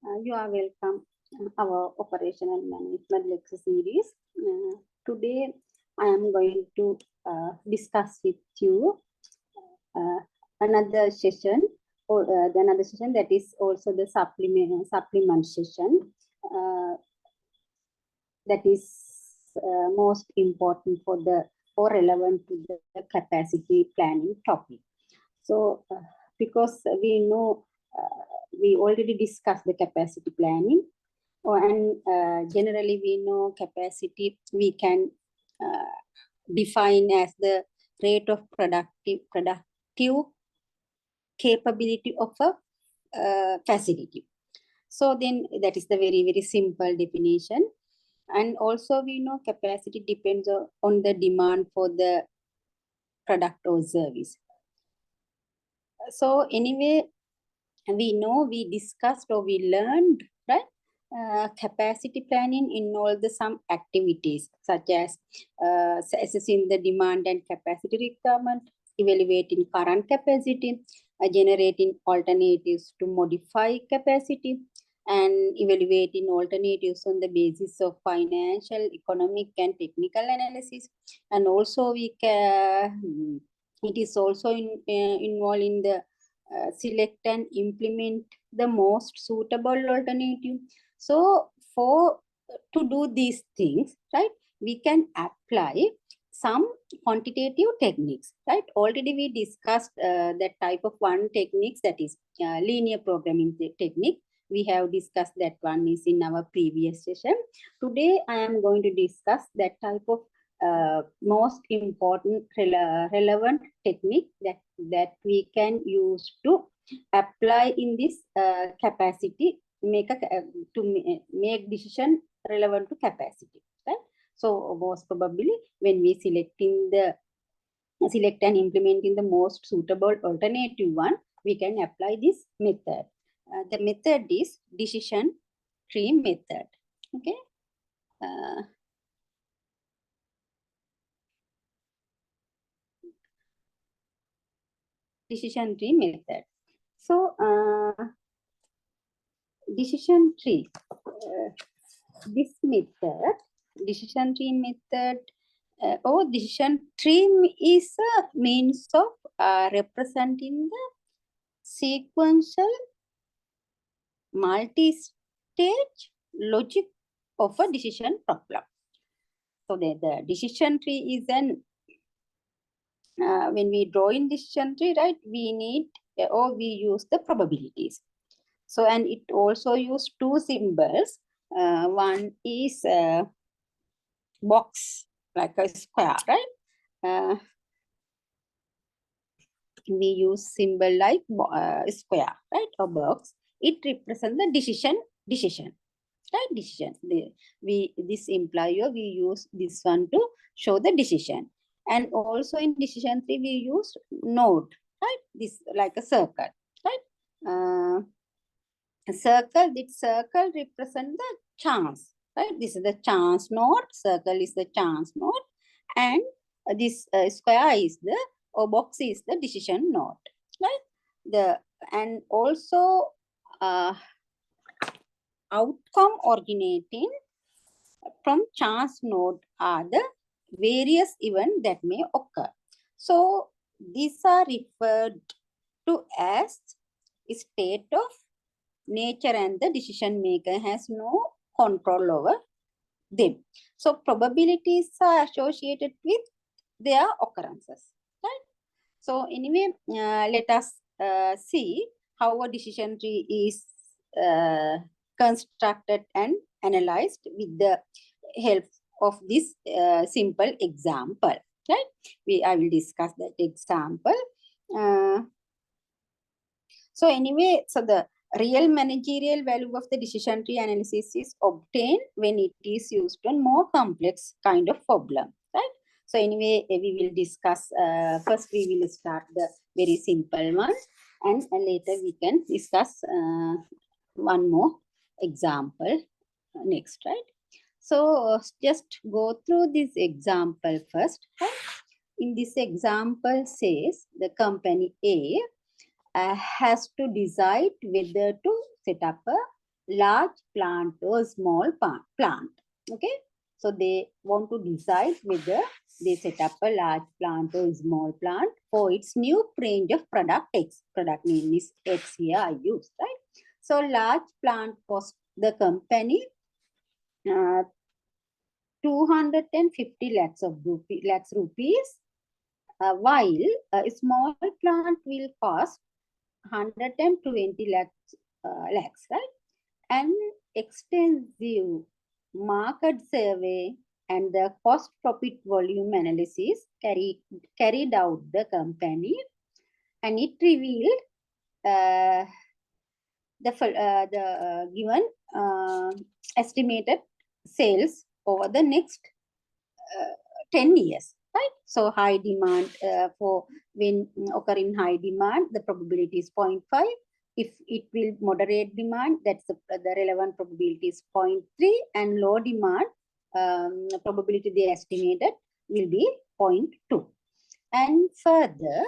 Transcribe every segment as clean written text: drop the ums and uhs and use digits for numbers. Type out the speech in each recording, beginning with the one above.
You are welcome our operational management lecture series. Today, I am going to discuss with you uh, another session, or another session that is also the supplement session. That is most important for the or relevant to the capacity planning topic. So, because we know we already discussed the capacity planning, and generally we know capacity we can define as the rate of productive capability of a facility. So then that is the very simple definition. And also we know capacity depends on the demand for the product or service. So anyway, we know we discussed or we learned, right? Capacity planning involves some activities such as assessing the demand and capacity requirement, evaluating current capacity, generating alternatives to modify capacity, and evaluating alternatives on the basis of financial, economic, and technical analysis. And also we can, it is also involved in the select and implement the most suitable alternative. So to do these things, right, we can apply some quantitative techniques, right? Already we discussed that type of one techniques, that is linear programming technique. We have discussed that one is in our previous session. Today I am going to discuss that type of most important relevant technique that we can use to apply in this capacity, make decision relevant to capacity, right? So most probably when we select and implementing the most suitable alternative one, we can apply this method. The method is decision tree method. Okay. Decision tree method. So decision tree, this method, decision tree method, or decision tree is a means of representing the sequential multi-stage logic of a decision problem. So the decision tree is an when we draw in decision tree, right, we need or we use the probabilities. So, and it also use two symbols. One is box, like a square, right? We use symbol like square, right, or box. It represents the decision, right? Decision. This imply we use this one to show the decision. And also in decision tree we use node, right? This like a circle, right? Circle, this circle represent the chance, right? This is the chance node, circle is the chance node, and this square is the, or box is the decision node, right? And also outcome originating from chance node are the various events that may occur. So these are referred to as state of nature, and the decision maker has no control over them. So probabilities are associated with their occurrences, right? So anyway, let us see how a decision tree is constructed and analyzed with the help of this simple example, right? I will discuss that example. So anyway, so the real managerial value of the decision tree analysis is obtained when it is used on more complex kind of problem, right? So anyway, we will discuss, first we will start the very simple one, and later we can discuss one more example next, right? So just go through this example first, right? In this example says the company A has to decide whether to set up a large plant or small plant. Okay, so they want to decide whether they set up a large plant or small plant for its new range of product X. Product name is X here I use, right? So large plant cost the company 250 lakhs rupees, while a small plant will cost 120 lakhs, right? An extensive market survey and the cost profit volume analysis carried out the company, and it revealed uh, the given estimated sales over the next 10 years, right? So high demand for when occur in high demand, the probability is 0.5. If it will moderate demand, that's the relevant probability is 0.3, and low demand probability they estimated will be 0.2. And further,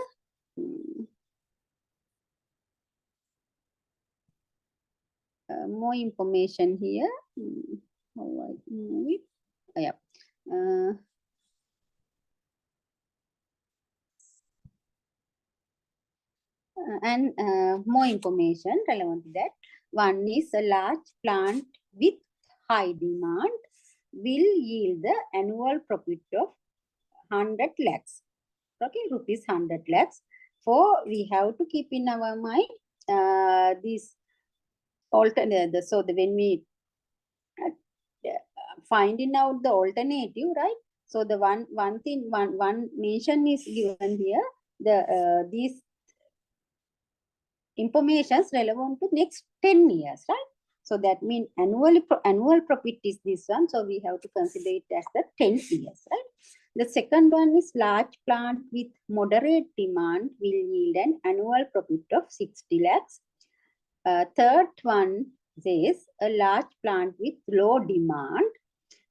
more information here. How I move it? Yeah. And more information relevant to that. One is a large plant with high demand will yield the annual profit of 100 lakhs. Okay, rupees 100 lakhs. For we have to keep in our mind this alternate. So when we finding out the alternative, right? So the one mention is given here. The these information is relevant to next 10 years, right? So that means annual profit is this one. So we have to consider it as the 10 years, right? The second one is large plant with moderate demand will yield an annual profit of 60 lakhs. Third one says a large plant with low demand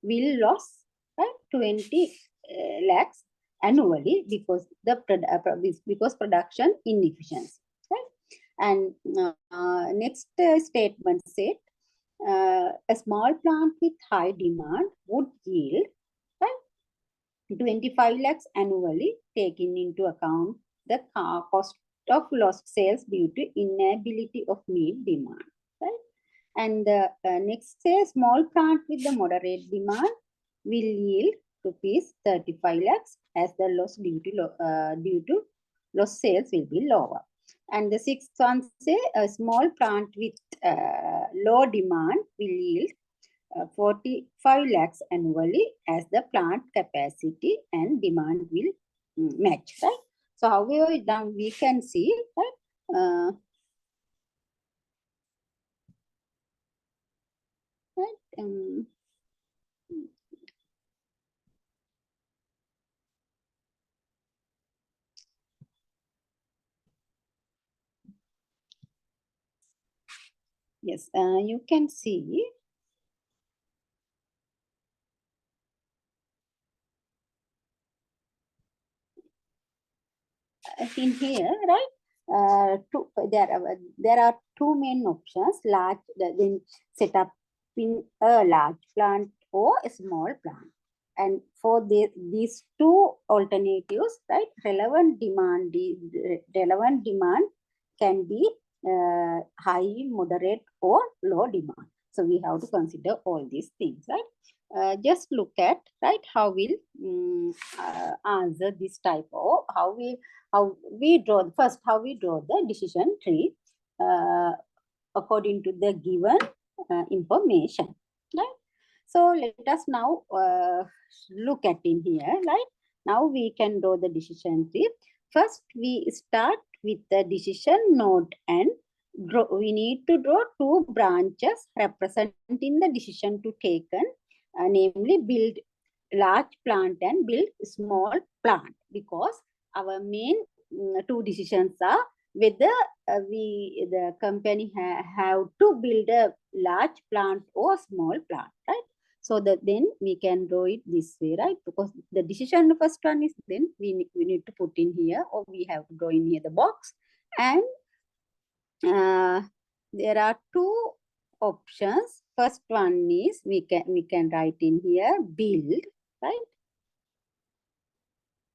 will lose, right, 20 lakhs annually because because production inefficiency, right? And next statement said a small plant with high demand would yield, right, 25 lakhs annually, taking into account the cost of lost sales due to inability of meet demand, right? And the next say small plant with the moderate demand will yield rupees 35 lakhs as the loss due to lost sales will be lower. And the sixth one say a small plant with low demand will yield 45 lakhs annually as the plant capacity and demand will match, right? So however down we can see, right? Right? Yes, you can see in here, right? There are two main options: large, then set up in a large plant or a small plant. And for these two alternatives, right, relevant demand can be high, moderate, or low demand. So we have to consider all these things, right? Just look at, right, how we'll answer this type of how we draw the decision tree according to the given information, right? So let us now look at in here, right? Now we can draw the decision tree. First, we start with the decision node and we need to draw two branches representing the decision to taken, namely build large plant and build small plant, because our main two decisions are whether the company have to build a large plant or small plant, right? So that then we can draw it this way, right? Because the decision, the first one is then we need to put in here, or we have to draw in here the box. And there are two options. First one is we can write in here build, right?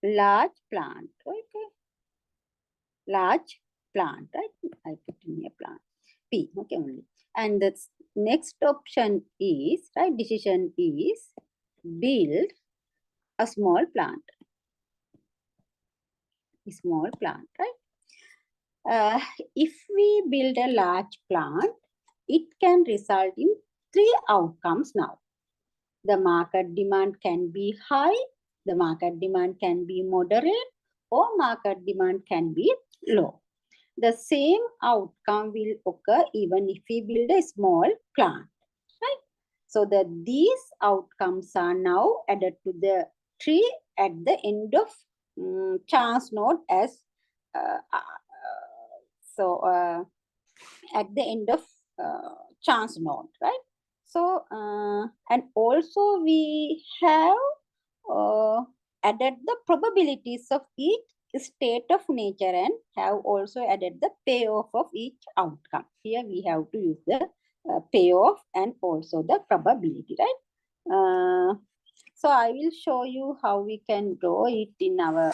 Large plant, okay? Large plant, right? I put in here plant. P, okay, only. And the next option is, right, decision is build a small plant. A small plant, right? If we build a large plant, it can result in three outcomes now. The market demand can be high, the market demand can be moderate, or market demand can be low. The same outcome will occur even if we build a small plant, right? So that these outcomes are now added to the tree at the end of chance node as at the end of chance node, right? So and also we have added the probabilities of each state of nature and have also added the payoff of each outcome. Here we have to use the payoff and also the probability, right? So I will show you how we can draw it in our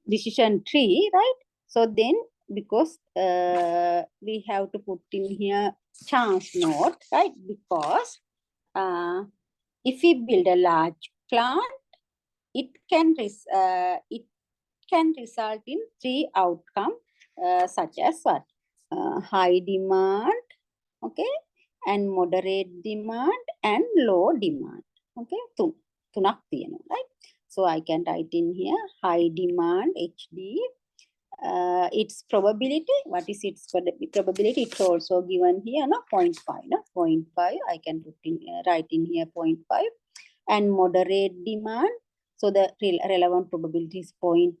decision tree, right? So then because we have to put in here chance node, right? Because if we build a large plant, it can result in three outcomes such as what? High demand, okay, and moderate demand and low demand, okay? Tunak තියෙනවා, right? So I can write in here high demand HD. Its probability, what is its probability? It's also given here, no, 0.5, no, 0.5. I can put in write in here 0.5. And moderate demand, so the relevant probability is 0.3.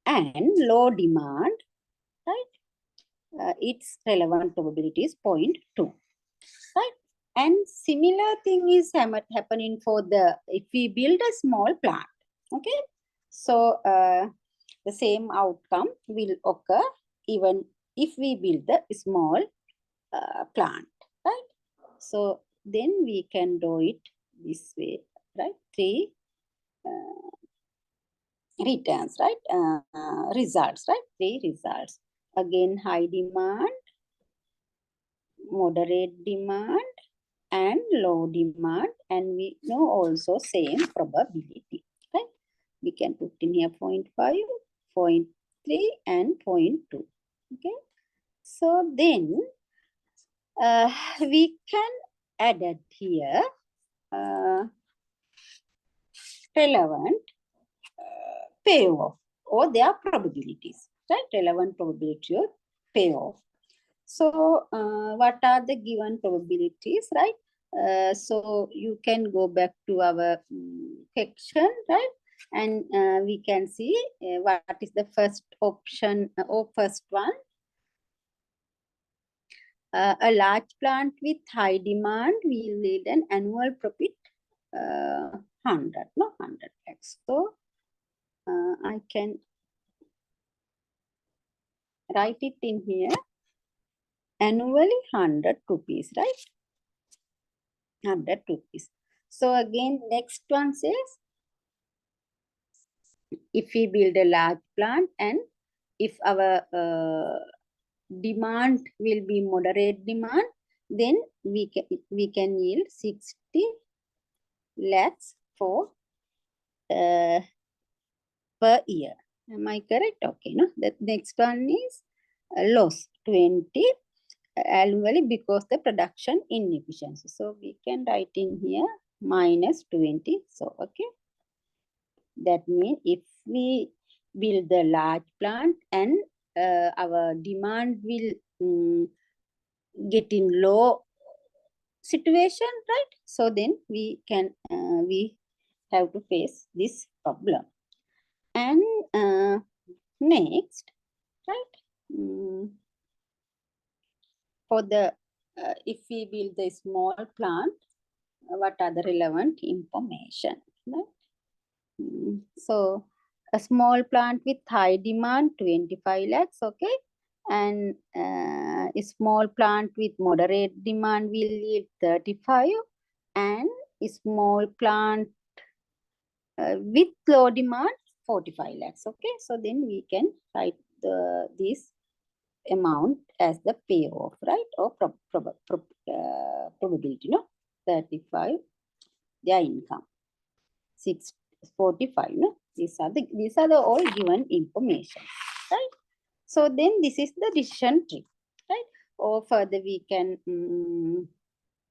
And low demand, right? Its relevant probability is 0.2, right? And similar thing is happening for the, if we build a small plant, okay? So the same outcome will occur even if we build a small plant, right? So then we can do it this way, right? Three returns, right? Results, right? Three results. Again, high demand, moderate demand, and low demand. And we know also same probability, right? We can put in here 0.5, 0.3, and 0.2, okay? So then we can add it here relevant payoff or their probabilities, right? Relevant probability of payoff. So what are the given probabilities, right? So you can go back to our section, right? And we can see what is the first option or first one. A large plant with high demand will lead an annual profit 100 lakhs. So I can write it in here. Annually 100 rupees, right? 100 rupees. So again, next one says, if we build a large plant and if our demand will be moderate demand, then we can yield 60 lakhs for per year. Am I correct? Okay, no. The next one is loss 20 annually because the production inefficiency. So we can write in here minus 20. So okay. That means if we build the large plant and our demand will get in low situation, right? So then we can we have to face this problem. And next, right? For the if we build the small plant, what are the relevant information, right? So a small plant with high demand 25 lakhs, okay, and a small plant with moderate demand will yield 35, and a small plant with low demand 45 lakhs. Okay, so then we can write this amount as the payoff, right? Or probability, no? 35, their income. 645, no? These are the all given information, right? So then this is the decision tree, right? Or further we can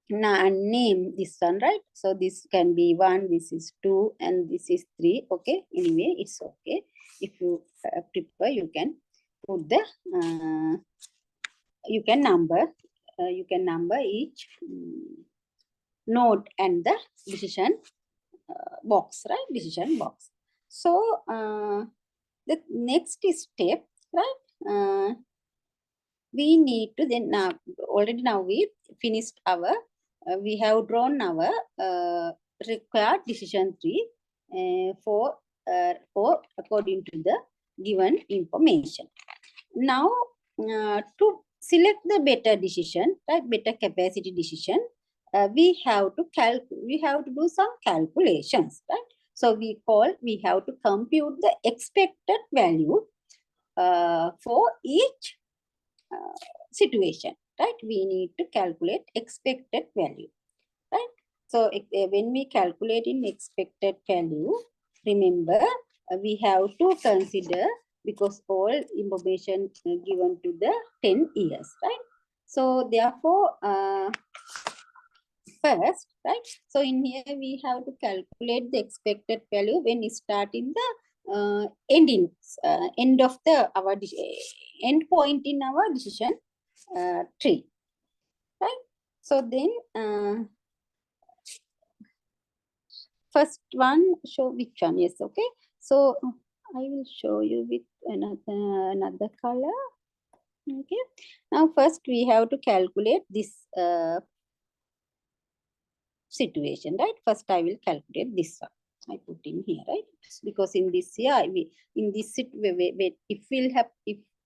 name this one, right? So this can be 1, this is 2, and this is 3. Okay, anyway, it's okay. If you prefer, you can put the you can number each node and the decision box, right? Decision box. So the next step, right? We need to then now already now we finished our we have drawn our required decision tree for according to the given information. Now to select the better decision, right? Better capacity decision, we have to do some calculations, right? So we have to compute the expected value for each situation, right? We need to calculate expected value, right? So when we calculate in expected value, remember we have to consider, because all information given to the 10 years, right? So therefore, first, right? So in here we have to calculate the expected value when we start in the end of the end point in our decision tree, right? So then first one, show which one? Yes, okay. So I will show you with another color. Okay. Now first we have to calculate this situation, right? First I will calculate this one. I put in here, right? Because in this here, if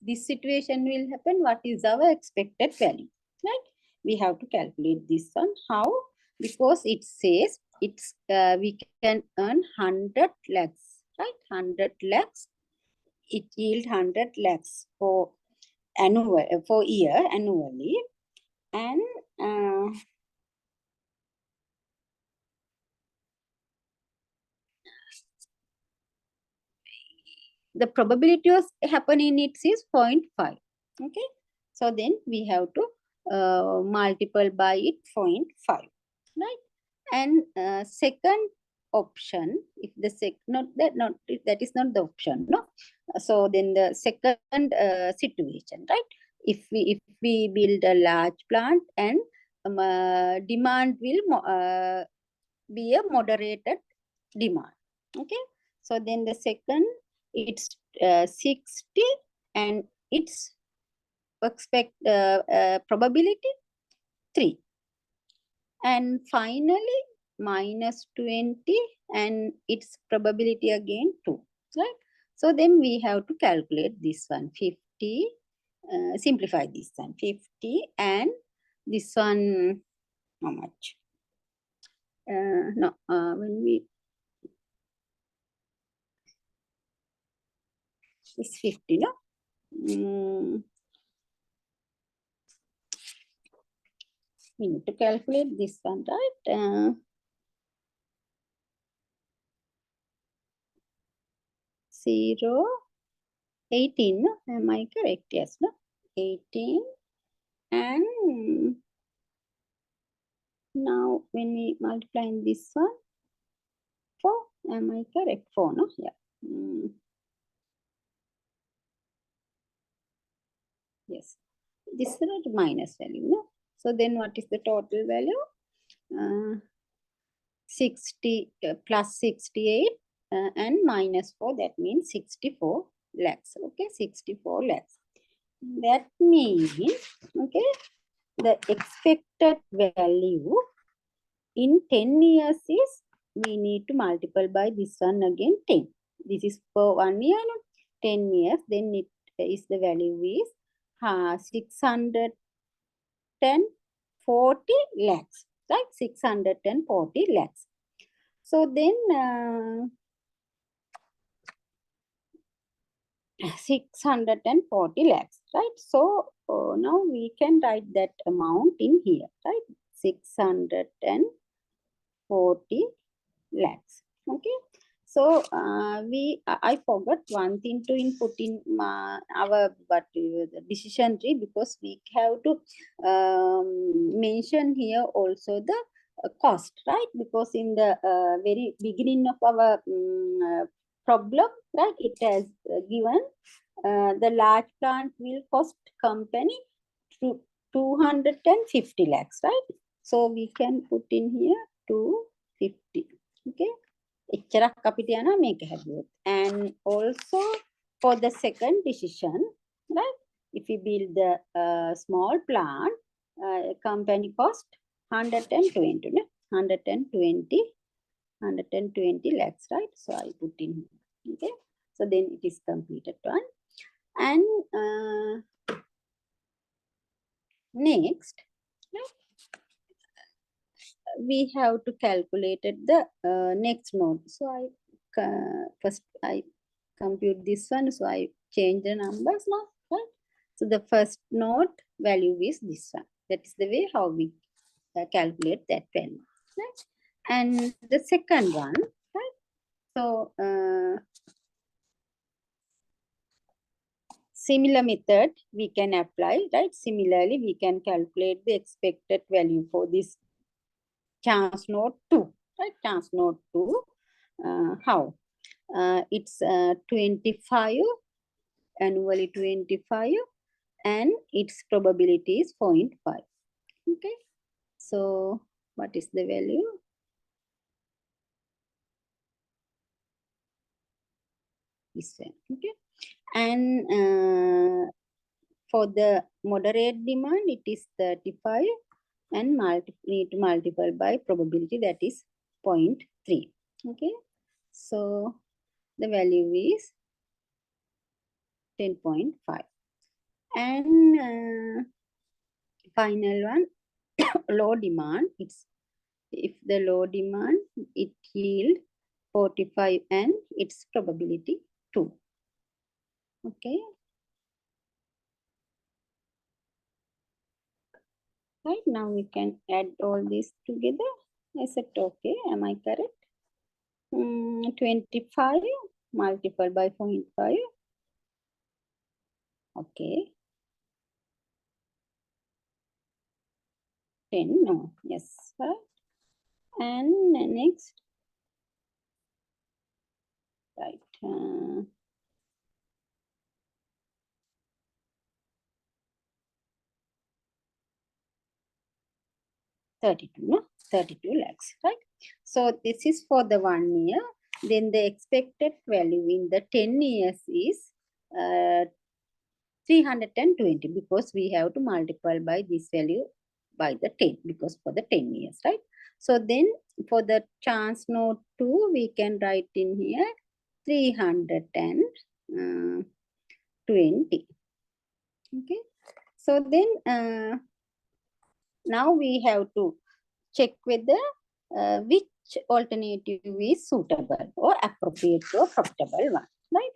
this situation will happen, what is our expected value, right? We have to calculate this one. How? Because it says we can earn 100 lakhs, right? 100 lakhs. It yield 100 lakhs for year annually, and the probability of happening it is 0.5. Okay, so then we have to multiply by it 0.5, right? And second option, if the that is not the option, no. So then the second situation, right? If we build a large plant and demand will be a moderated demand. Okay, so then the second, it's 60, and its probability 3, and finally minus 20, and its probability again 2, right? So then we have to calculate this one 50, simplify this one 50, and this one how much? No, when we it's 50, no? We need to calculate this one, right? 0, 18, no? Am I correct? Yes, no? 18, and now when we multiply in this one, 4, am I correct? 4, no? Yeah. Yes. This is not minus value, no? So then what is the total value? 60 plus 68 and minus 4, that means 64 lakhs. Okay, 64 lakhs. That means, okay, the expected value in 10 years is, we need to multiply by this one again 10. This is for 1 year, no? 10 years, then it is the value is 640 lakhs, right? 640 lakhs. So then 640 lakhs, right? So now we can write that amount in here, right? 640 lakhs. Okay. So I forgot one thing to input in our the decision tree, because we have to mention here also the cost, right? Because in the very beginning of our problem, right, it has given the large plant will cost company to 250 lakhs, right? So we can put in here 250. Okay. එච්චරක් අපිට යනවා මේක හැදුවොත්. And also for the second decision, right? If we build the small plant, company cost 120, no? 120 lakhs, right? So I put in here. Okay. So then it is completed one. And next, right? We have to calculate the next node. So first I compute this one. So I change the numbers now, right? So the first node value is this one. That is the way how we calculate that value, right? And the second one, right? So similar method we can apply, right? Similarly, we can calculate the expected value for this chance node 2, right? Chance node 2. How? It's 25, annually 25, and its probability is 0.5. Okay. So what is the value? This one. Okay. And for the moderate demand, it is 35, and need to multiply by probability, that is 0.3. Okay. So the value is 10.5. And final one, low demand. It's if the low demand, it yield 45 and its probability 2. Okay. Right, now we can add all this together. I said okay. Am I correct? 25 multiplied by 0.5. Okay. 10. No. Yes. Right. And next. Right. 32, no? 32 lakhs, right? So this is for the 1 year. Then the expected value in the 10 years is 320, because we have to multiply by this value by the 10, because for the 10 years, right? So then for the chance node 2, we can write in here 320. Okay. So then now we have to check whether which alternative is suitable or appropriate or profitable one, right?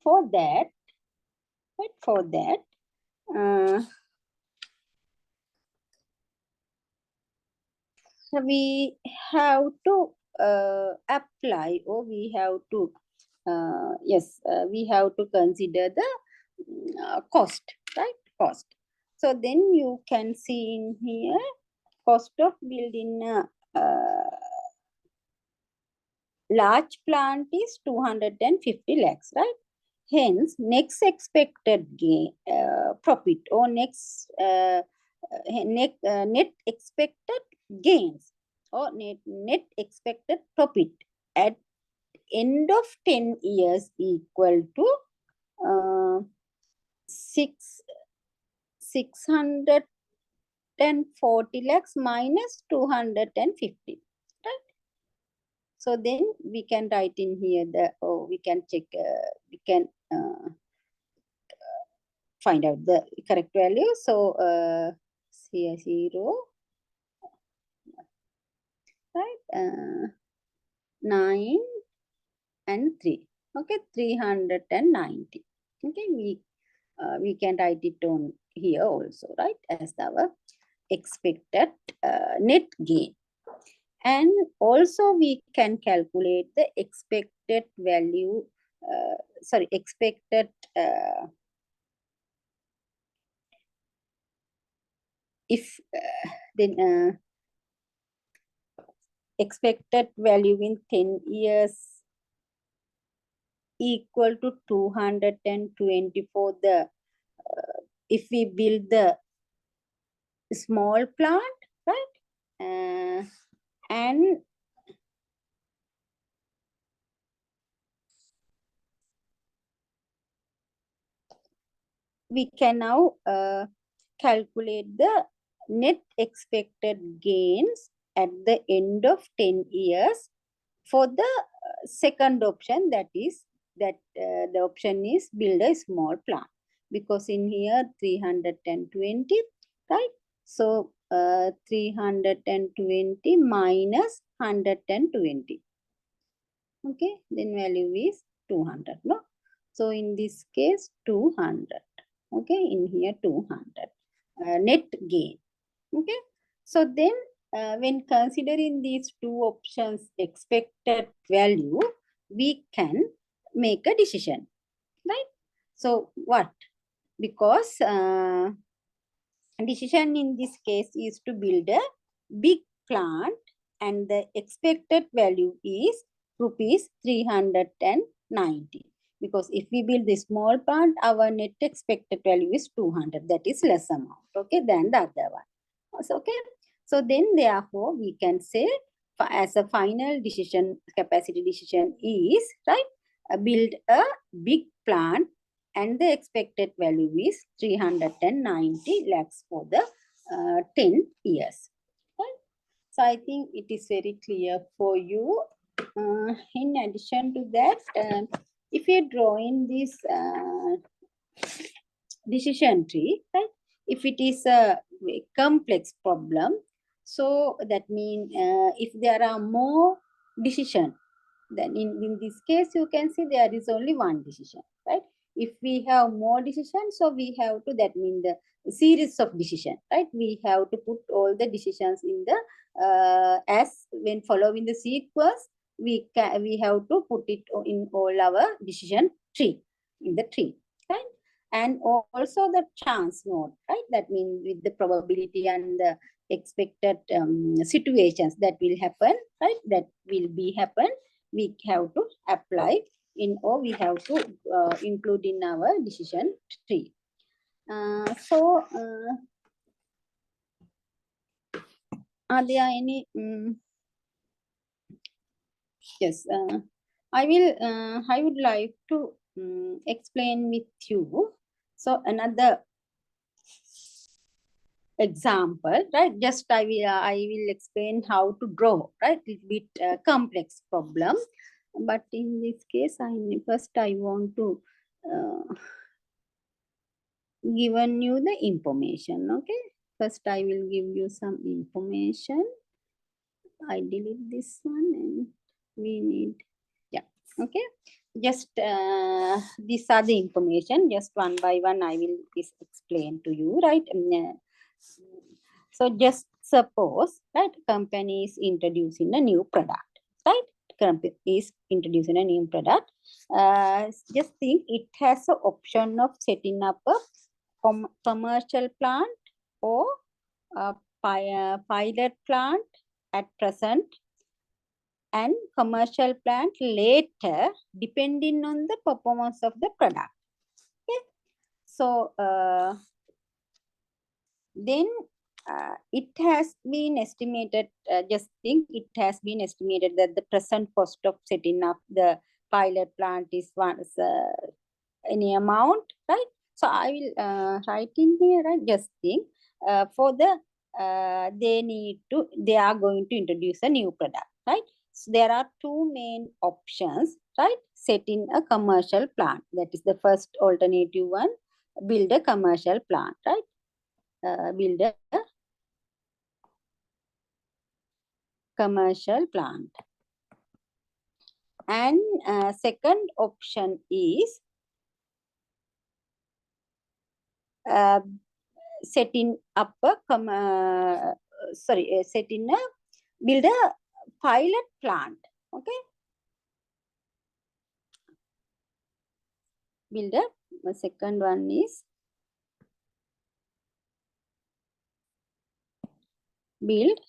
For that, we have to apply, or we have to we have to consider the cost, right? Cost. So then you can see in here, cost of building large plant is 250 lakhs, right? Hence, next expected gain, profit, or net expected gains, or net expected profit at end of 10 years equal to 640 lakhs minus 250, right? So then we can write in here we can check, we can find out the correct value. So here 0, right? 9 and 3. Okay, 390. Okay, we can write it on here also, right? As our expected net gain. And also we can calculate the expected value, expected if then expected value in 10 years equal to 220 for the if we build the small plant, right? And we can now calculate the net expected gains at the end of 10 years for the second option, that is that the option is build a small plant, because in here 320, right? So 320 minus 120, okay, then value is 200, no? So in this case 200, okay, in here 200 net gain, okay. So then when considering these two options expected value, we can make a decision, right? So what? Because decision in this case is to build a big plant and the expected value is rupees 390. Because if we build the small plant, our net expected value is 200. That is less amount, okay, than the other one. So, okay. So then therefore we can say as a final decision, capacity decision is, right, build a big plant and the expected value is 390 lakhs for the 10 years. Right? So I think it is very clear for you. In addition to that, if you draw in this decision tree, right? If it is a complex problem, so that means if there are more decision, then in this case you can see there is only one decision, right? If we have more decisions, so we have to, that means the series of decision, right? We have to put all the decisions in the as when following the sequence, we have to put it in all our decision tree, in the tree, right? And also the chance node, right? That means with the probability and the expected situations that will happen, right? That will be happen, we have to apply in, or we have to include in our decision tree. Are there any yes, I would like to explain with you. So another example, right? Just I will explain how to draw, right? Little bit complex problem, but in this case, first I want to given you the information. Okay, first I will give you some information. I delete this one and we need, yeah, okay. Just these are the information. Just one by one I will explain to you, right? So just suppose, right, company is introducing a new product, right? Company is introducing a new product. Just think it has an option of setting up a commercial plant or a pilot plant at present and commercial plant later, depending on the performance of the product. Okay. So then it has been estimated, just think it has been estimated that the present cost of setting up the pilot plant is any amount, right? So I will write in here, right? Just think for the they are going to introduce a new product, right? So there are two main options, right? Setting a commercial plant. That is the first alternative one. build a commercial plant, right? Build a commercial plant. And second option is setting up a build a pilot plant. Okay, build a the second one is build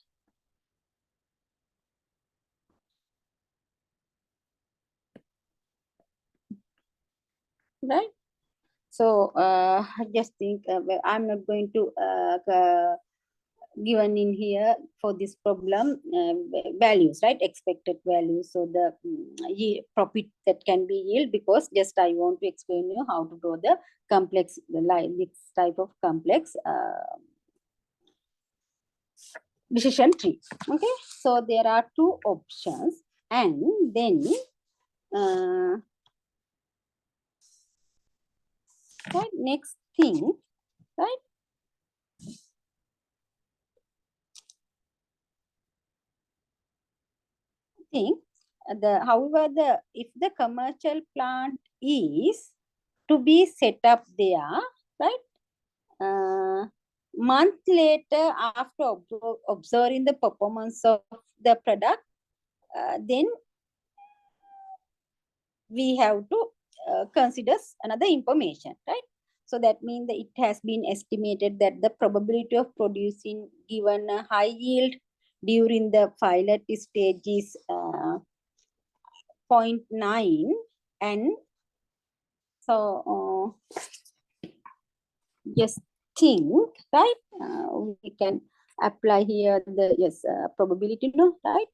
right. So just think I'm not going to given in here for this problem values, right? Expected values. So the profit that can be yield, because just I want to explain you how to draw the complex, this type of complex decision tree. Okay, so there are two options, and then right, next thing, right? Thing, however, if the commercial plant is to be set up there, right? Month later, after observing the performance of the product, then we have to consider another information, right? So that means that it has been estimated that the probability of producing given a high yield during the pilot stage is 0.9, and so just think, right? We can apply here the yes probability, no, right?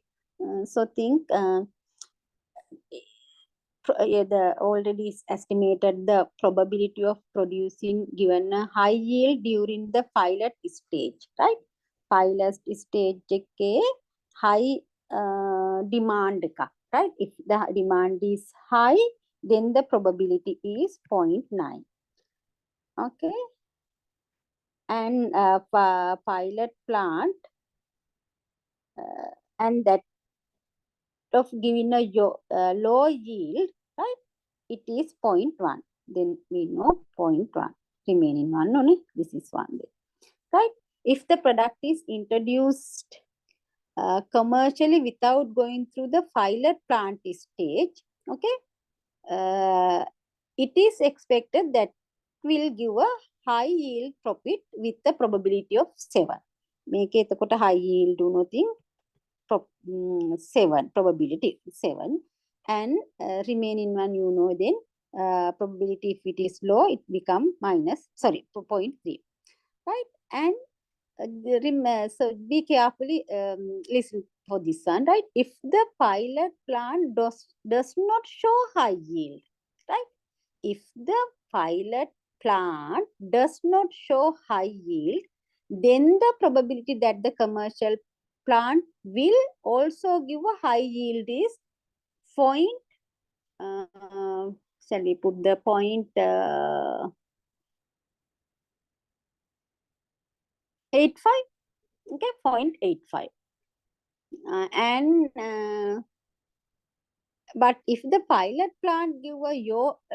So think the already estimated the probability of producing given a high yield during the pilot stage, right? Pilot stage ke high demand ka, right? If the demand is high, then the probability is 0.9. Okay, and pilot plant and that of giving a low yield, right? It is 0.1. Then we know 0.1. Remaining one only. This is one day, right? If the product is introduced commercially without going through the pilot plant stage, okay, it is expected that will give a high yield profit with the probability of 7. Make it a high yield, do nothing. 7 probability 7, and remaining one, you know, then probability if it is low, it become minus, sorry, 0.3, right? And so be carefully listen for this one, right? If the pilot plant does not show high yield, right? If the pilot plant does not show high yield, then the probability that the commercial plant will also give a high yield is point, shall we put the point 85, okay, 0.85. But if the pilot plant give a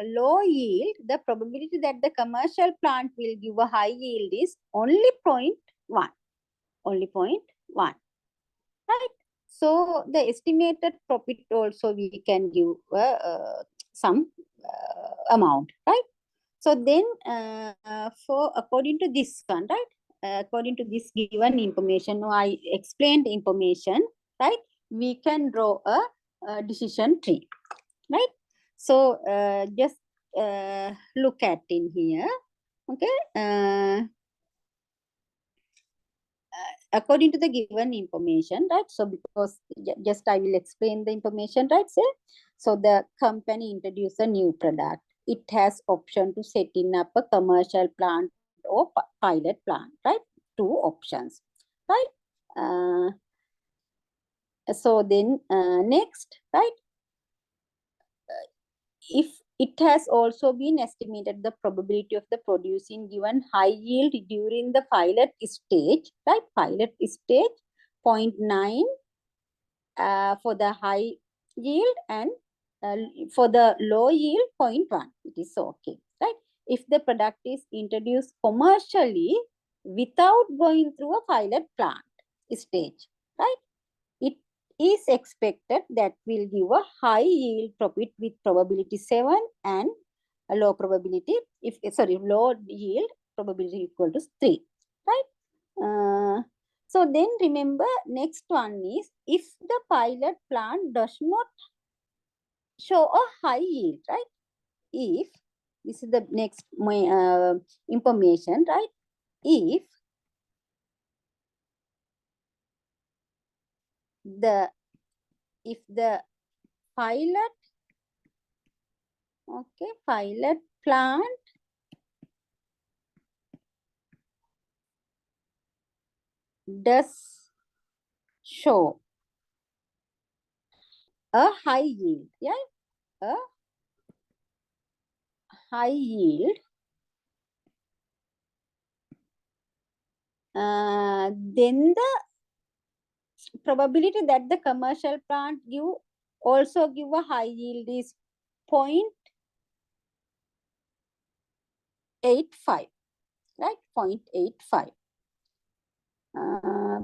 low yield, the probability that the commercial plant will give a high yield is only 0.1. Only 0.1, right? So the estimated profit also we can give some amount, right? So then for according to this one, right? According to this given information, I explained information, right? We can draw a decision tree, right? So just look at in here, okay? According to the given information, right? So because just I will explain the information, right? Say, so the company introduced a new product. It has option to setting up a commercial plant or pilot plant, right? Two options, right? So then next, right? If it has also been estimated the probability of the producing given high yield during the pilot stage, right? Pilot stage 0.9 for the high yield, and for the low yield 0.1. It is okay, right? If the product is introduced commercially without going through a pilot plant stage, right? It is expected that will give a high yield profit with probability 7 and a low probability, low yield probability equal to 3, right? So then remember, next one is if the pilot plant does not show a high yield, right? If this is the next information, right? If the pilot, okay, pilot plant does show a high yield, yeah, a high yield, then the probability that the commercial plant also give a high yield is 0.85, right? 0.85.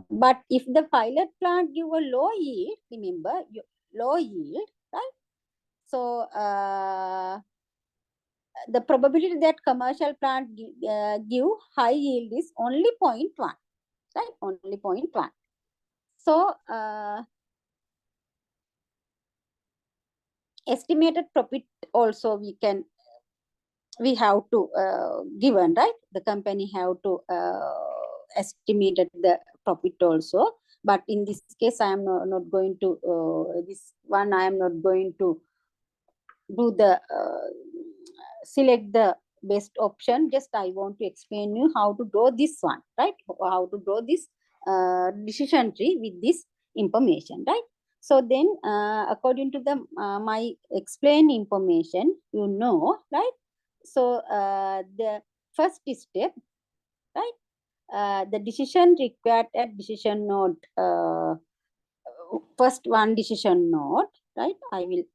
But if the pilot plant give a low yield, remember, low yield, right? So the probability that commercial plant give high yield is only 0.1, right? Only 0.1. So estimated profit also we have to given, right? The company have to estimated the profit also. But in this case, I am not going to this one. I am not going to do the select the best option. Just I want to explain you how to draw this one, right? How to draw this decision tree with this information, right? So then according to the my explained information, you know, right? So the first step, right? The decision required at decision node, first one decision node, right? I will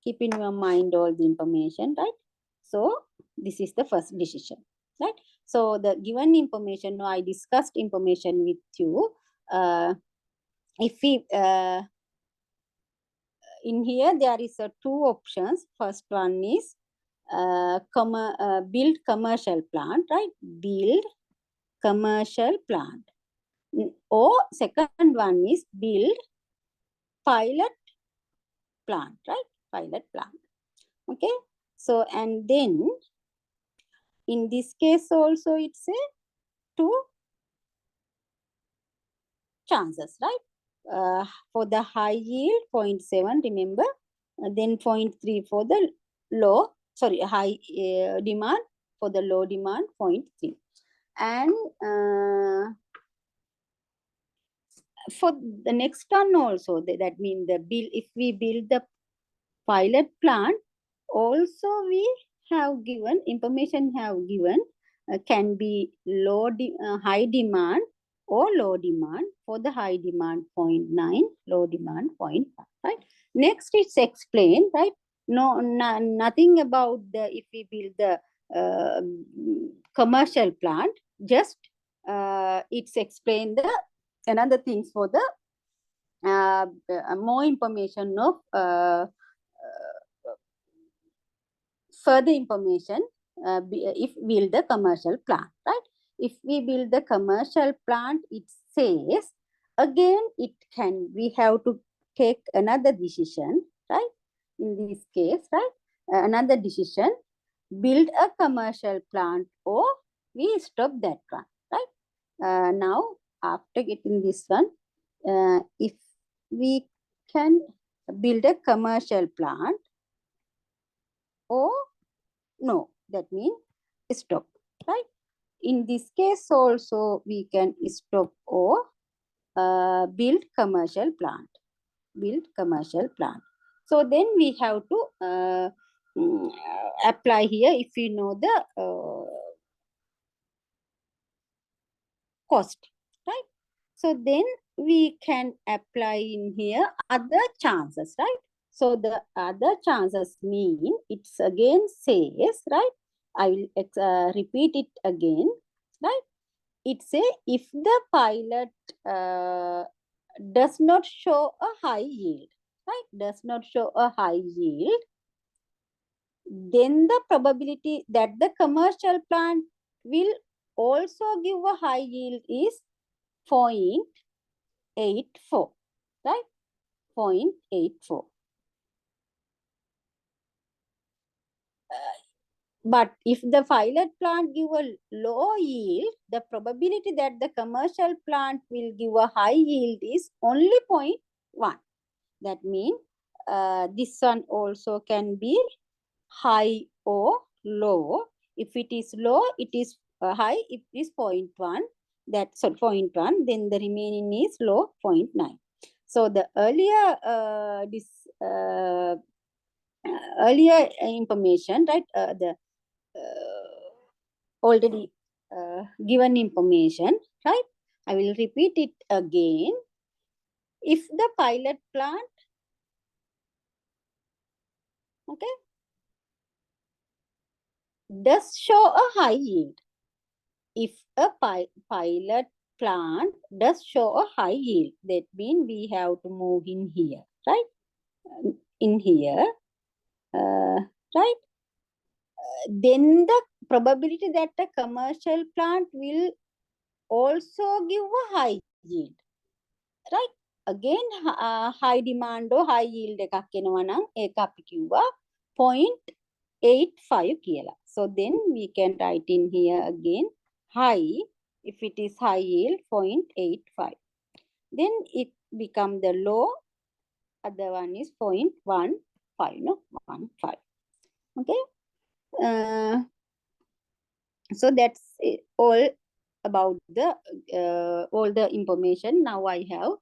keep in your mind all the information, right? So this is the first decision, right? So the given information, I discussed information with you. If we in here there is two options. First one is build commercial plant, right? Build commercial plant. Or second one is build pilot plant, right? Pilot plant. Okay. So and then in this case also it's a two chances, right? For the high yield 0.7, remember, then 0.3 for the low, high demand, for the low demand 0.3. And for the next one also, that means the build, if we build the pilot plant, also we have given information, have given can be high demand or low demand. For the high demand 0.9, low demand 0.5, right? Next it's explained, right? Nothing about the if we build the commercial plant, just it's explained the another things for the more information of further information if build the commercial plant, right? If we build the commercial plant, it says again we have to take another decision, right? In this case, right? Another decision, build a commercial plant or we stop that one, right? Now after getting this one, if we can build a commercial plant or no, that means stop, right? In this case also we can stop or build commercial plant. Build commercial plant. So then we have to apply here if we know the cost, right? So then we can apply in here other chances, right? So the other chances mean it's again says, right? I will repeat it again, right? It say if the pilot does not show a high yield, right? Does not show a high yield, then the probability that the commercial plant will also give a high yield is 0.84, right? 0.84. But if the pilot plant give a low yield, the probability that the commercial plant will give a high yield is only 0.1. That means this one also can be high or low. If it is low, it is high. If it is 0.1, that's 0.1, then the remaining is low, 0.9. So the earlier information, right? The already given information, right? I will repeat it again. If the pilot plant, okay, does show a high yield, if a pilot plant does show a high yield, that means we have to move in here, right? In here, right? Then the probability that the commercial plant will also give a high yield, right? Again, high demand or high yield එකක් එනවා නම් ඒක අපි කිව්වා 0.85 කියලා. So then we can write in here again high, if it is high yield 0.85. Then it become the low, other one is 0.15, no, 15. Okay. So that's it, all about the all the information now I have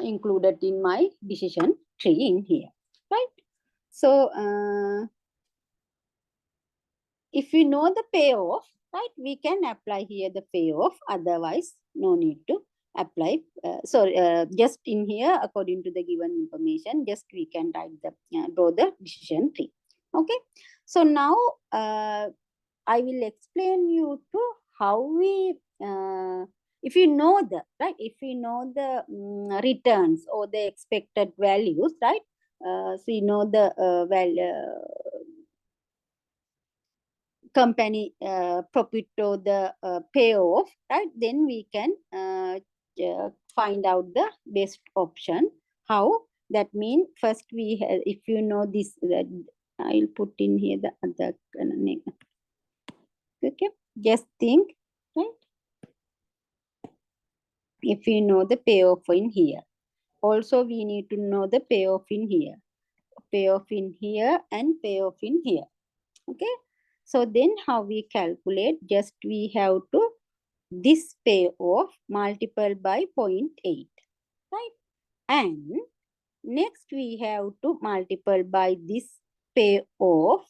included in my decision tree in here, right? So if we know the payoff, right, we can apply here the payoff. Otherwise, no need to apply. Just in here, according to the given information, just we can write the draw the decision tree. Okay. So now I will explain you to how we if you know the right, if we know the returns or the expected values, right? So you know the company profit or the payoff, right? Then we can find out the best option. How? That means first we have, if you know this, I'll put in here the other name. Okay, just think, right? If we know the payoff in here, also we need to know the payoff in here, payoff in here, and payoff in here. Okay, so then how we calculate? Just we have to this payoff multiple by 0.8, right? And next we have to multiple by this payoff,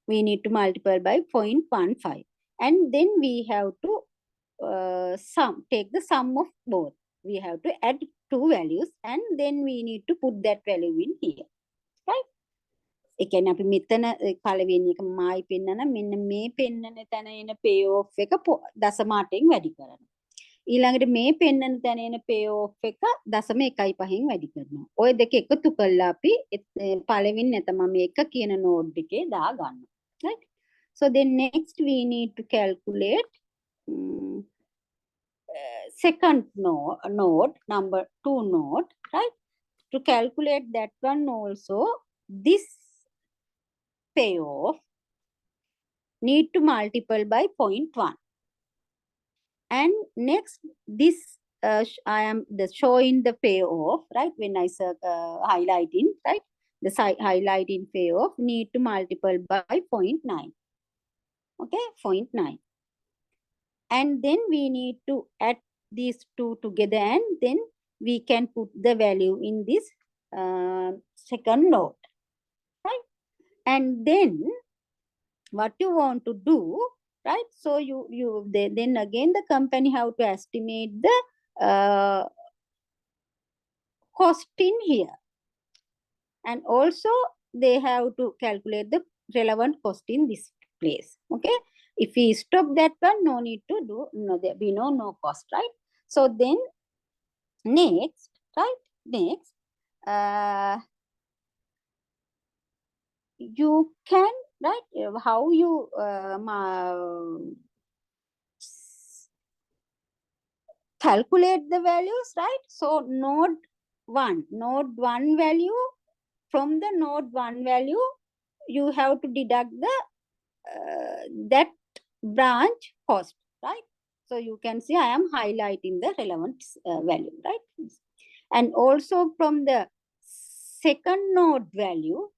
we need to multiply by 0.15, and then we have to take the sum of both. We have to add two values, and then we need to put that value in here, right? ඒ කියන්නේ අපි මෙතන පළවෙනි එක මායි පෙන්නන මෙන්න මේ පෙන්නන තැන එන pay off එක දශම 8න් වැඩි කරනවා. ඊළඟට මේ පෙන්නන තැන එන pay off එක දශම 1.5න් වැඩි කරනවා. ඔය දෙක එකතු කළා අපි පළවෙනි නැත්නම් මම එක කියන නෝඩ් එකේ දා ගන්නවා. Right? So then next we need to calculate second node, number 2 node, right? To calculate that one also, this payoff need to multiply by 0.1. And next, this I am showing the payoff, right? When I highlighting, right? The highlighting payoff need to multiply by 0.9. Okay, 0.9. And then we need to add these two together, and then we can put the value in this second node, right? And then what you want to do, right? So then again the company have to estimate the cost in here, and also they have to calculate the relevant cost in this place. Okay, if we stop that one, no need to do, no, there be no cost, right? So then next, right, next, you can, right, how you calculate the values, right? So node 1 value, from the node 1 value you have to deduct the that branch cost, right? So you can see I am highlighting the relevant value, right? And also from the second node value,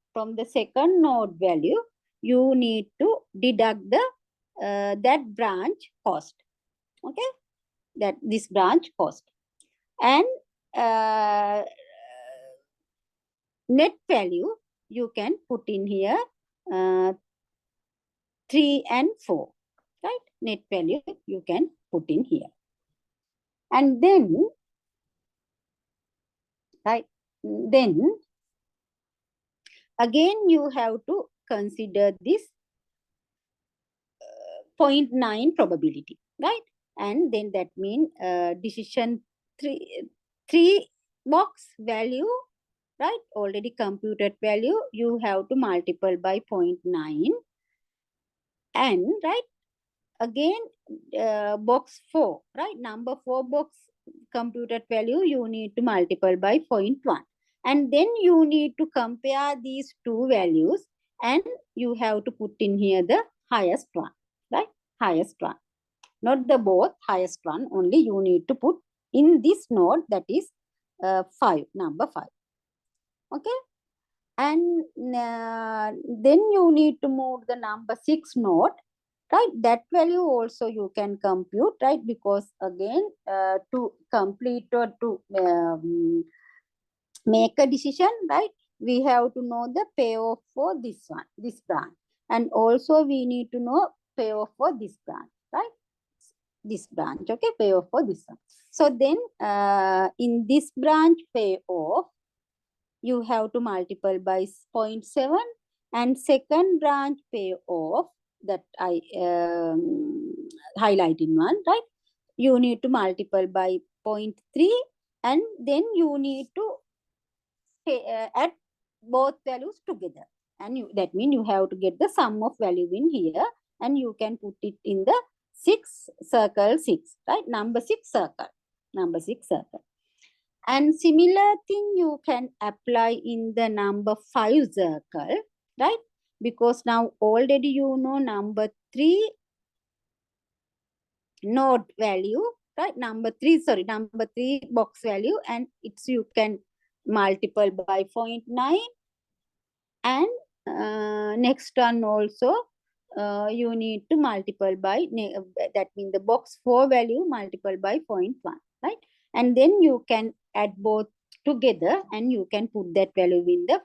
you need to deduct the that branch cost. Okay, that this branch cost. And net value you can put in here 3 and 4, right? Net value you can put in here. And then, right, then again you have to consider this 0.9 probability, right? And then that means decision three box value, right? Already computed value, you have to multiply by 0.9. And right, again box 4, right, number 4 box computed value you need to multiply by 0.1. And then you need to compare these two values, and you have to put in here the highest one, right? Highest one, not the both, highest one only you need to put in this node, that is 5, number 5. Okay, and then you need to move the number 6 node, right? That value also you can compute, right? Because again to complete or to make a decision, right, we have to know the payoff for this one, this branch, and also we need to know payoff for this branch, right? This branch, okay, payoff for this one. So then in this branch payoff you have to multiply by 0.7, and second branch payoff that I highlight in one, right? You need to multiply by 0.3, and then you need to add both values together, and that means you have to get the sum of value in here, and you can put it in the circle 6, right? Number 6 circle. And similar thing you can apply in the number 5 circle, right? Because now already you know number 3 node value, right? Number 3 box value, and it's you can multiply by 0.9. And next one also you need to multiply by, that means the box 4 value multiply by 0.1, right? And then you can add both together, and you can put that value in the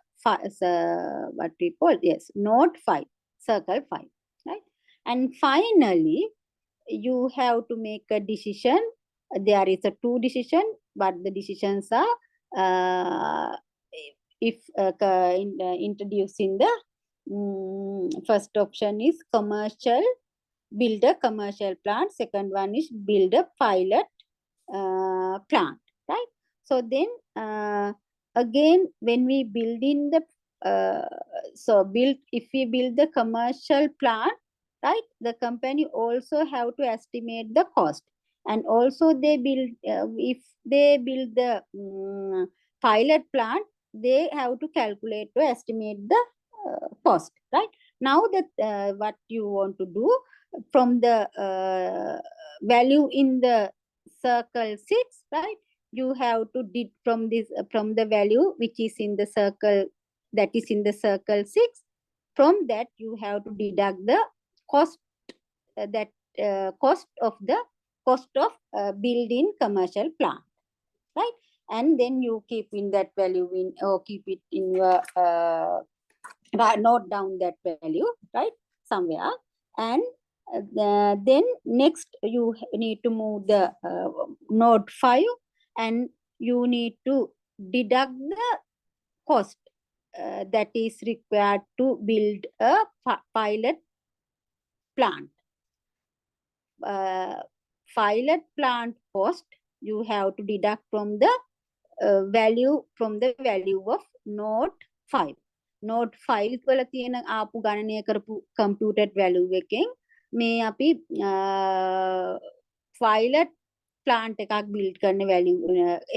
what we call, yes, node 5, circle 5, right? And finally you have to make a decision. There is a 2 decision, but the decisions are if introducing the first option is build a commercial plant. Second one is build a pilot plant, right? So then again when we build in the if we build the commercial plant, right, the company also have to estimate the cost, and also they build if they build the pilot plant, they have to calculate to estimate the cost, right? Now that what you want to do from the value in the circle 6, right, you have to did from this from the value which is in the circle, that is in the circle 6, from that you have to deduct the cost cost of building commercial plant, right? and then you keep in that value in, or keep it in your note down that value, right, somewhere. And then next you need to move the node 5, and you need to deduct the cost that is required to build a pilot plant. Pilot plant cost you have to deduct from the value of node 5. node 5 වල තියෙන ආපු ගණනය කරපු computed value එකෙන් මේ අපි pilot plant එකක් build කරන value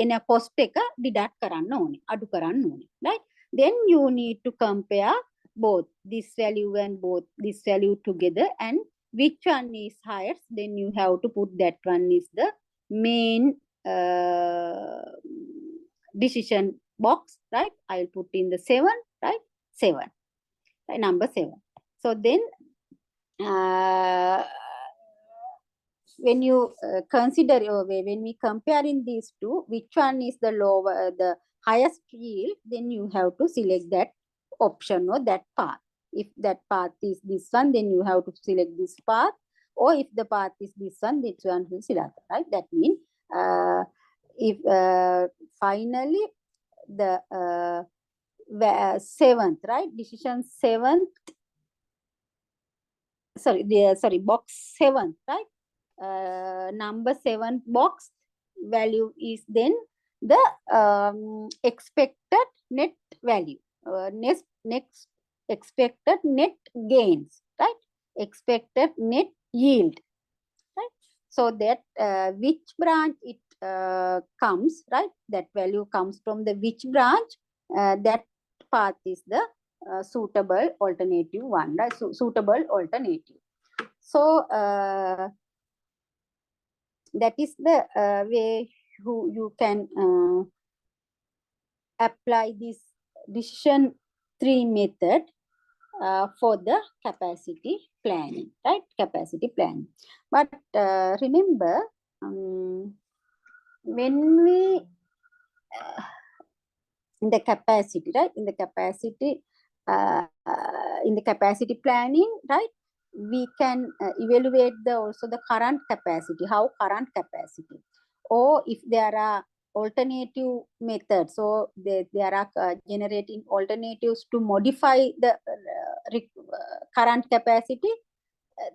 එන cost එක deduct කරන්න ඕනේ, අඩු කරන්න ඕනේ, right? Then you need to compare both this value and both this value together, and which one is highest, then you have to put that one is the main decision box, right? I'll put in the 7, right? 7, right? Number 7. So then when you consider, when we comparing these two, which one is the lower, the highest yield, then you have to select that option or that path. If that path is this one, then you have to select this path, or if the path is this one will select, right? That means if finally the 7th, right, decision 7th, box 7th, right, number 7 box value is then the expected net value, next expected net gains, right, expected net yield, right? So that which branch it comes, right, that value comes from the which branch, that path is the suitable alternative one, right? So suitable alternative. So that is the way you can apply this decision tree method for the capacity planning, right? Capacity planning. But remember, when we in the capacity, right? In the capacity planning, right? We can evaluate also the current capacity, how current capacity, or if there are alternative methods, so there are generating alternatives to modify the current capacity,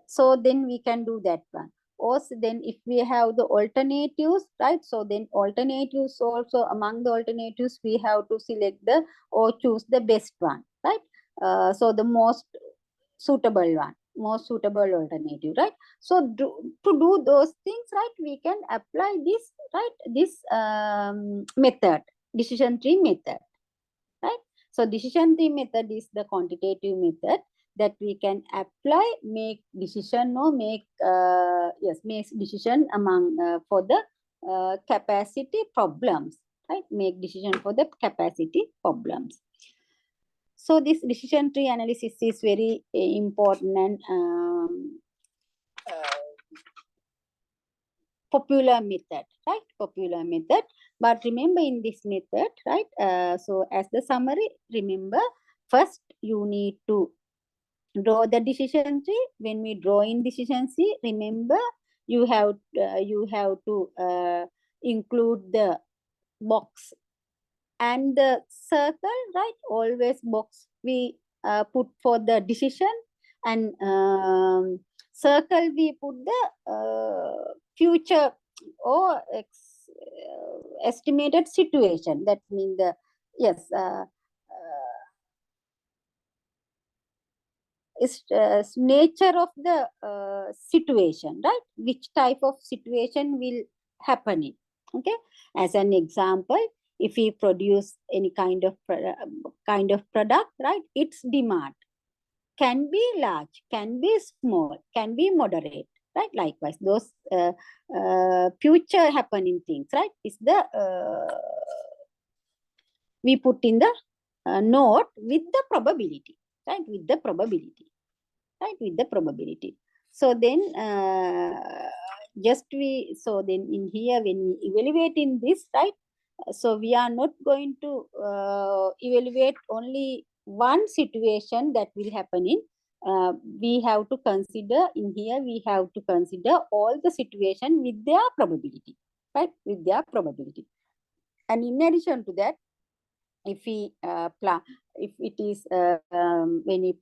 so then we can do that one. Also, then if we have the alternatives, right, so then alternatives also, among the alternatives we have to select the or choose the best one, right? So the most suitable one, most suitable alternative, right? So to do those things, right, we can apply this, right, this method, decision tree method, right? So decision tree method is the quantitative method that we can apply, make decision or make make decision among for the capacity problems, right? Make decision for the capacity problems. So this decision tree analysis is very important and popular method, right? Popular method. But remember in this method, right? So as the summary, remember, first you need to draw the decision tree. When we draw in decision tree, remember you have to include the box and the circle, right? Always box we put for the decision, and circle we put the future or estimated situation. That means the nature of the situation, right? Which type of situation will happen in. Okay, as an example, if we produce any kind of product, right, its demand can be large, can be small, can be moderate, right? Likewise, those future happening things, right, is the we put in the note with the probability, right? With the probability, right? With the probability. So then so then in here, when we evaluate in this, right, So we are not going to evaluate only one situation that will happen in. We have to consider in here, we have to consider all the situation with their probability, right? With their probability. And in addition to that, if we if it is when we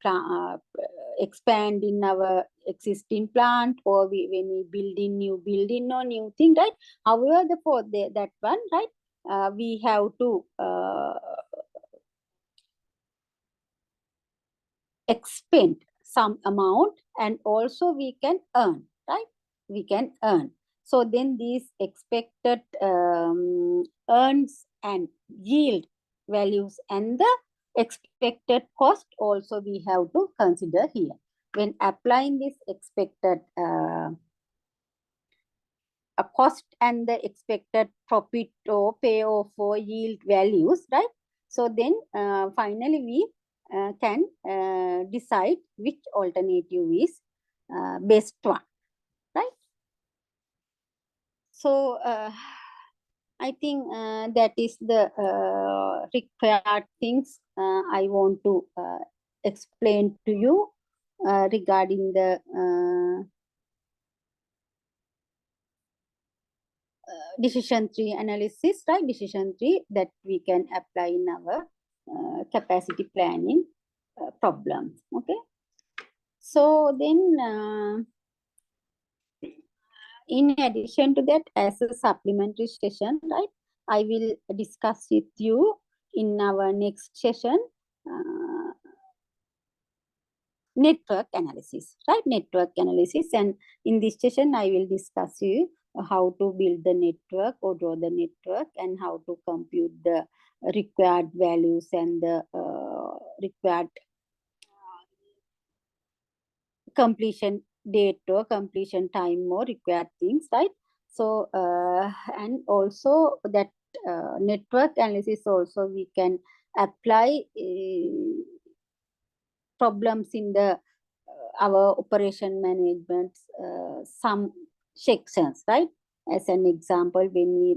expand in our existing plant, or when we build in new building or new thing, right? However, for that one, right? We have to expend some amount, and also we can earn, right? We can earn. So then these expected earns and yield values and the expected cost also we have to consider here. When applying this expected a cost and the expected profit or payoff or yield values, right? So then finally we can decide which alternative is best one, right? So I think that is the required things I want to explain to you regarding the decision tree analysis, right? Decision tree that we can apply in our capacity planning problems. Okay. So then, in addition to that, as a supplementary session, right, I will discuss with you in our next session network analysis, right? Network analysis. And in this session, I will discuss you how to build the network or draw the network, and how to compute the required values and the required completion date or completion time or required things, right? So, and also that network analysis also we can apply problems in the our operation management some sections, right? As an example, when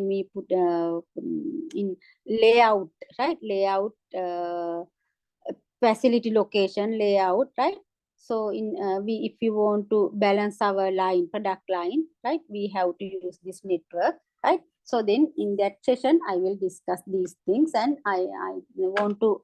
we put in layout, right? Layout, facility location layout, right? So in we, if you want to balance our line, product line, right, we have to use this network, right? So then in that session I will discuss these things, and I want to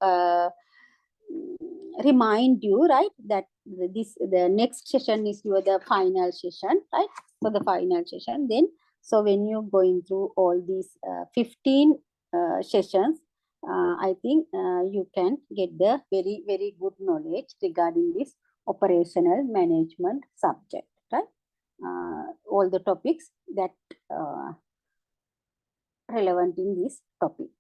remind you, right, that the next session is the final session, right? So the final session, then, so when you're going through all these 15 sessions, I think you can get the very good knowledge regarding this operational management subject, right? All the topics that relevant in this topic.